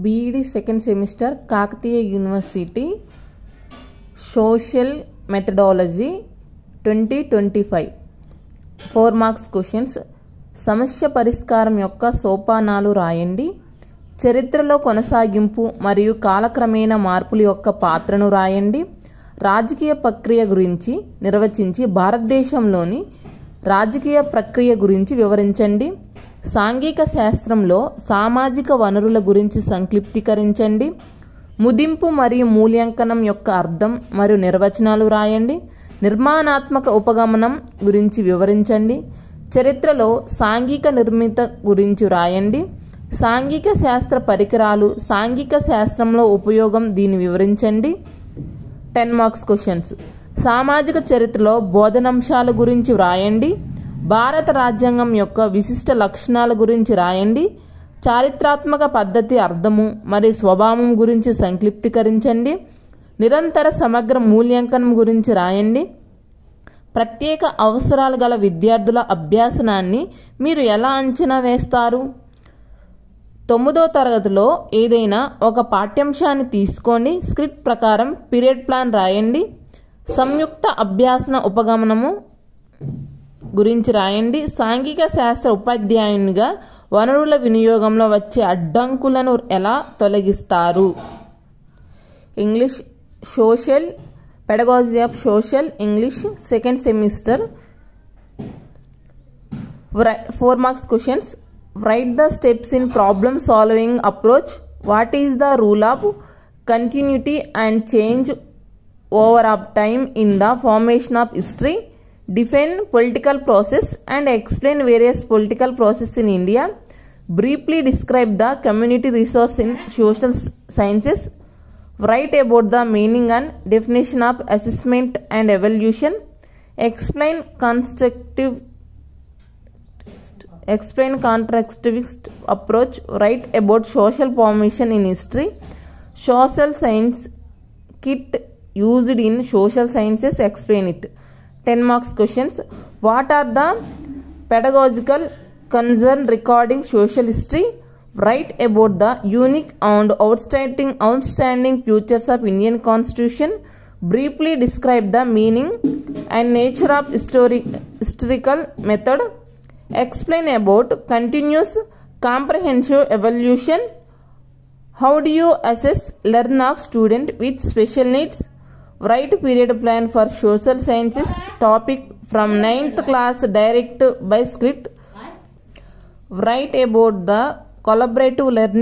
BEd second semester Kakatiya university social methodology 2025 4 marks questions. సమస్య పరిష్కారం యొక్క సోపానాలు రాయండి. చరిత్రలో కొనసాగింపు మరియు కాలక్రమేణా మార్పుల యొక్క పాత్రను రాయండి. రాజకీయ ప్రక్రియ గురించి నిర్వచించి భారతదేశంలోని రాజకీయ ప్రక్రియ గురించి వివరించండి. సాంఘిక శాస్త్రంలో సామాజిక వనరుల గురించి సంక్షిప్తీకరించండి. ముదింపు మరియు మూల్యాంకనం యొక్క అర్థం మరియు నిర్వచనాలు రాయండి. నిర్మాణాత్మక ఉపగమనం గురించి వివరించండి. చరిత్రలో సాంఘిక నిర్మిత గురించి రాయండి. సాంఘిక శాస్త్ర పరికరాలు సాంఘిక శాస్త్రంలో ఉపయోగం దీన్ని వివరించండి. 10 మార్క్స్ క్వశ్చన్స్. సామాజిక చరిత్రలో బోధనాంశాల గురించి వ్రాయండి. భారత రాజ్యాంగం యొక్క విశిష్ట లక్షణాల గురించి రాయండి. చారిత్రాత్మక పద్ధతి అర్థము మరియు స్వభావం గురించి సంక్షిప్తీకరించండి. నిరంతర సమగ్ర మూల్యాంకనం గురించి రాయండి. ప్రత్యేక అవసరాలు గల విద్యార్థుల అభ్యాసనాన్ని మీరు ఎలా అంచనా వేస్తారు? 9వ తరగతిలో ఏదైనా ఒక పాఠ్యాంశాన్ని తీసుకోండి. స్క్రిప్ట్ ప్రకారం పీరియడ్ ప్లాన్ రాయండి. సంయుక్త అభ్యాసన ఉపగమనము గురించి రాయండి. సాంఘిక శాస్త్ర ఉపాధ్యాయునిగా వనరుల వినియోగంలో వచ్చే అడ్డంకులను ఎలా తొలగిస్తారు? English social pedagogy of social English second semester 4 marks questions. Write the steps in problem solving approach. What is the role of continuity and change over of time in the formation of history. Define political process and explain various political processes in India. Briefly describe the community resource in social sciences. Write about the meaning and definition of assessment and evaluation. Explain constructivist approach. Write about social formation in history. Social science kit used in social sciences. Explain it. 10 marks questions. What are the pedagogical concern recording social history? Write about the unique and outstanding features of Indian Constitution. Briefly describe the meaning and nature of historical method. Explain about continuous comprehensive evaluation. How do you assess learn of student with special needs? Write period plan for social sciences topic from 9th class direct by script. Write about the collaborative learning